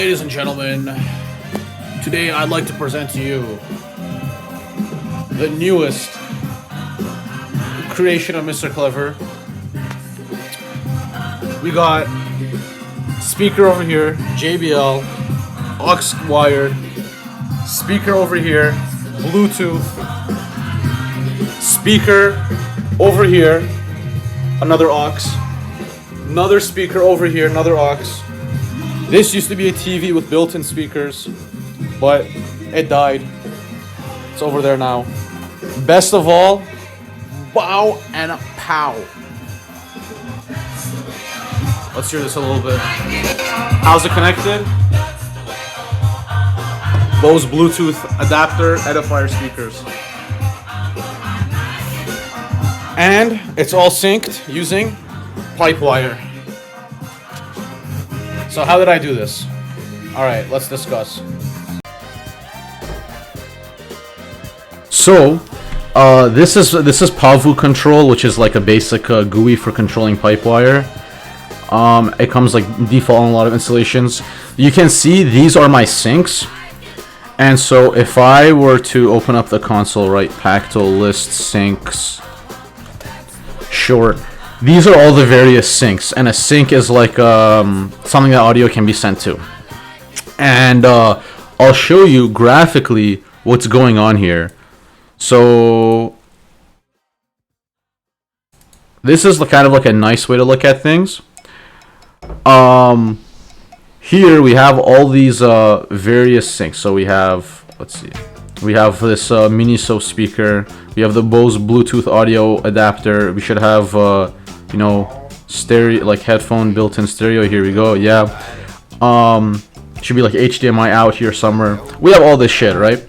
Ladies and gentlemen, today I'd like to present to you the newest creation of Mr. Clever. We got speaker over here, JBL, aux wired, speaker over here, Bluetooth, speaker over here, another aux, another speaker over here, another aux. This used to be a TV with built-in speakers, but it died. It's over there now. Best of all, bow and pow. Let's hear this a little bit. How's it connected? Bose Bluetooth adapter edifier speakers. And it's all synced using Pipewire. So how did I do this? Alright, let's discuss. So, this is Pavu control, which is like a basic GUI for controlling Pipewire. It comes like default on a lot of installations. You can see these are my syncs. And so if I were to open up the console, right, Pactal list syncs short, these are all the various syncs, and a sync is like something that audio can be sent to. And I'll show you graphically what's going on here. So this is kind of like a nice way to look at things. Here we have all these various syncs. So we have, let's see, we have this Miniso speaker. We have the Bose Bluetooth audio adapter. We should have, you know, stereo, like headphone built-in stereo. Here we go. Yeah. Should be like HDMI out here somewhere. We have all this shit, right?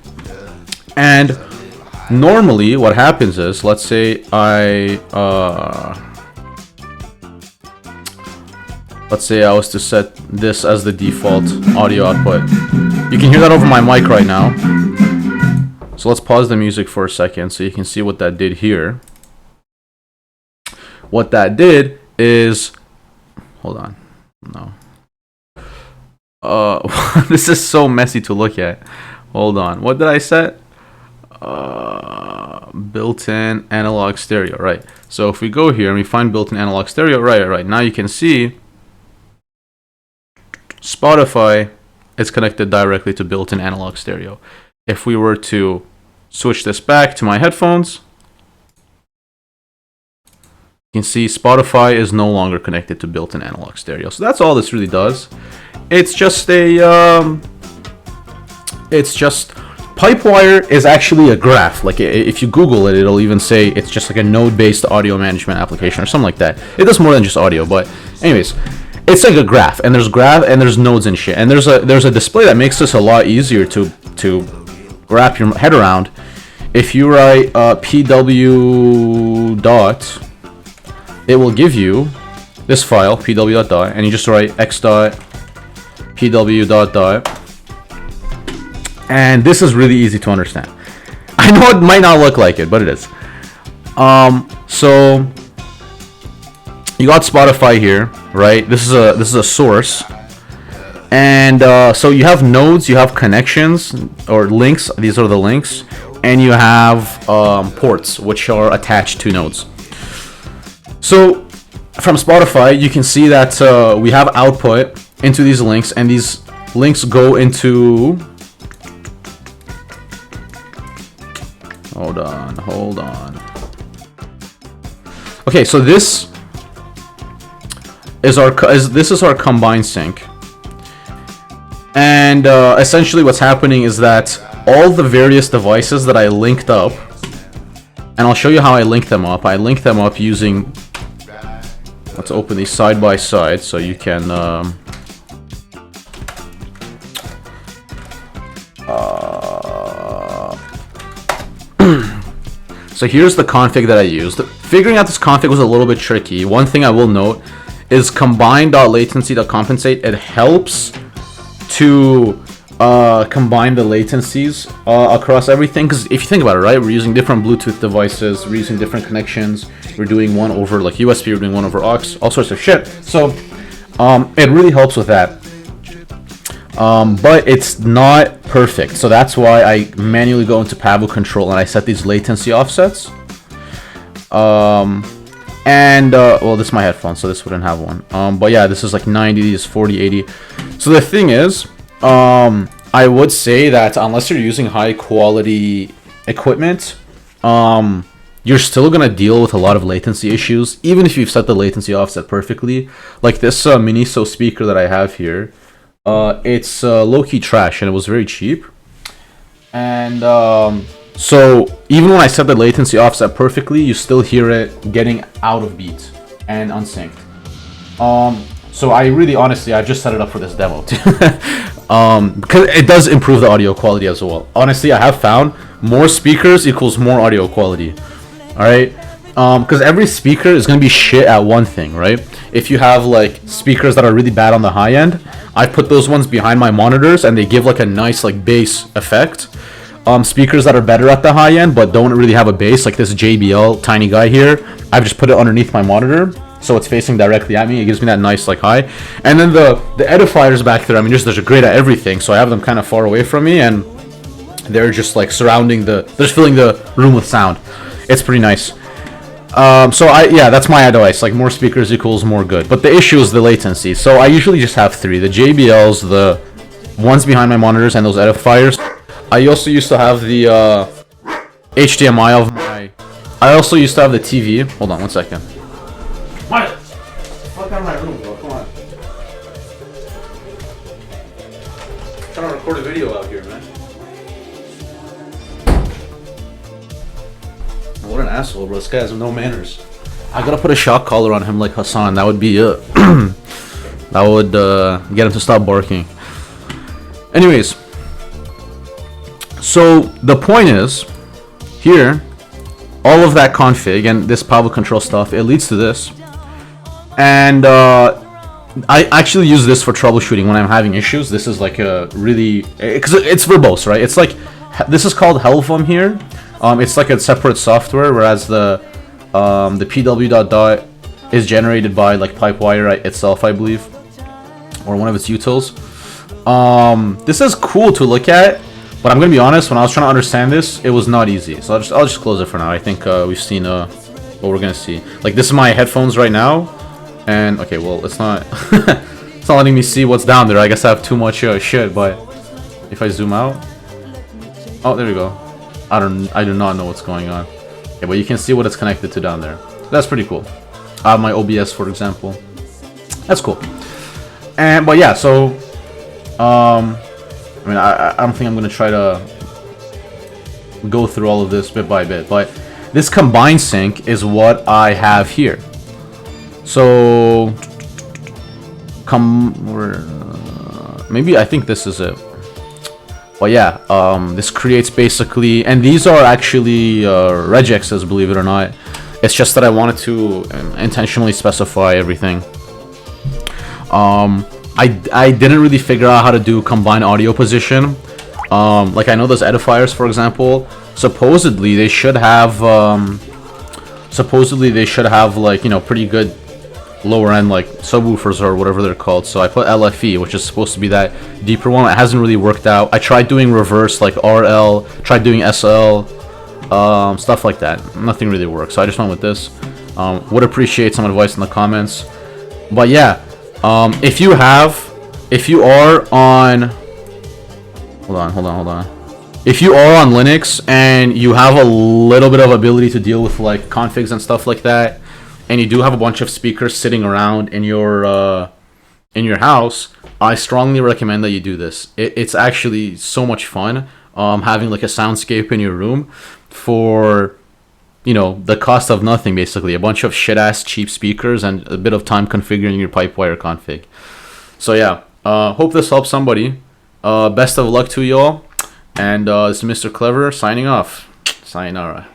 And normally what happens is, let's say I was to set this as the default audio output. You can hear that over my mic right now. So let's pause the music for a second so you can see what that did here. What that did is, hold on, no. This is so messy to look at. Hold on, what did I set? Built-in analog stereo, right? So if we go here and we find built-in analog stereo, right. Now you can see Spotify is connected directly to built-in analog stereo. If we were to switch this back to my headphones, you can see Spotify is no longer connected to built-in analog stereo. So that's all this really does. It's just Pipewire is actually a graph. Like if you Google it, it'll even say it's just like a node-based audio management application or something like that. It does more than just audio, but anyways, it's like a graph, and there's nodes and shit, and there's a display that makes this a lot easier to wrap your head around. If you write pw dot, it will give you this file pw dot, and you just write x dot pw dot, and this is really easy to understand. I know it might not look like it, but it is. So you got Spotify here, right? This is a source, and so you have nodes, you have connections or links. These are the links, and you have ports which are attached to nodes. So from Spotify, you can see that we have output into these links, and these links go into. Hold on. Okay, so this is our combined sync, and essentially what's happening is that all the various devices that I linked up, and I'll show you how I link them up. I link them up using. Let's open these side by side so you can. So here's the config that I used. Figuring out this config was a little bit tricky. One thing I will note is combine.latency.compensate. It helps to combine the latencies across everything, because if you think about it, right, we're using different Bluetooth devices, we're using different connections, we're doing one over like USB, we're doing one over aux, all sorts of shit. So it really helps with that. but it's not perfect. So that's why I manually go into Pavo control and I set these latency offsets. Well, this is my headphones, so this wouldn't have one. But yeah, this is like 90, this is 40, 80. So the thing is, I would say that unless you're using high quality equipment, you're still gonna deal with a lot of latency issues, even if you've set the latency offset perfectly. Like this Miniso speaker that I have here, it's low-key trash, and it was very cheap. And so even when I set the latency offset perfectly, you still hear it getting out of beat and unsynced. So I really, honestly, I just set it up for this demo too. Because it does improve the audio quality as well. Honestly, I have found more speakers equals more audio quality. Alright? Because every speaker is going to be shit at one thing, right? If you have like speakers that are really bad on the high end, I put those ones behind my monitors and they give like a nice like bass effect. Speakers that are better at the high end but don't really have a bass, like this JBL tiny guy here, I've just put it underneath my monitor so it's facing directly at me. It gives me that nice like high. And then the edifiers back there, I mean, they're great at everything, so I have them kind of far away from me and they're just like surrounding they're just filling the room with sound. It's pretty nice. So that's my advice. Like more speakers equals more good. But the issue is the latency. So I usually just have three: the JBLs, the ones behind my monitors, and those edifiers. I also used to have the HDMI of my. I also used to have the TV. Hold on one second. What? Fuck out of my room, bro. Come on. I'm trying to record a video out here, man. What an asshole, bro. This guy has no manners. I gotta put a shock collar on him like Hassan. That would be it. That would get him to stop barking. Anyways. So the point is, here, all of that config and this Pavo control stuff, it leads to this. And I actually use this for troubleshooting when I'm having issues. This is like a really, because it's verbose, right? It's like, this is called Helvum here. It's like a separate software, whereas the pw.dot is generated by like Pipewire itself, I believe, or one of its utils. This is cool to look at, but I'm gonna be honest. When I was trying to understand this, it was not easy. So I'll just close it for now. I think we've seen what we're gonna see. Like this is my headphones right now, and okay, well it's not it's not letting me see what's down there. I guess I have too much shit. But if I zoom out, oh there we go. I do not know what's going on. Okay, but you can see what it's connected to down there. That's pretty cool. I have my OBS, for example. That's cool. But yeah, so I mean, I don't think I'm gonna try to go through all of this bit by bit, but this combined sync is what I have here. So maybe I think this is it. But yeah, this creates basically, and these are actually regexes, believe it or not. It's just that I wanted to intentionally specify everything. I didn't really figure out how to do combined audio position. Like I know those edifiers, for example, supposedly they should have like, you know, pretty good lower end like subwoofers or whatever they're called. So I put LFE, which is supposed to be that deeper one. It hasn't really worked out. I tried doing reverse like RL, tried doing SL, stuff like that. Nothing really works. So I just went with this. Would appreciate some advice in the comments. But yeah, if you are on, hold on. If you are on Linux and you have a little bit of ability to deal with like configs and stuff like that, and you do have a bunch of speakers sitting around in your house, I strongly recommend that you do this. It's actually so much fun having like a soundscape in your room for, you know, the cost of nothing, basically. A bunch of shit-ass cheap speakers and a bit of time configuring your Pipewire config. So yeah, hope this helps somebody. Best of luck to y'all. And this is Mr. Clever signing off. Sayonara.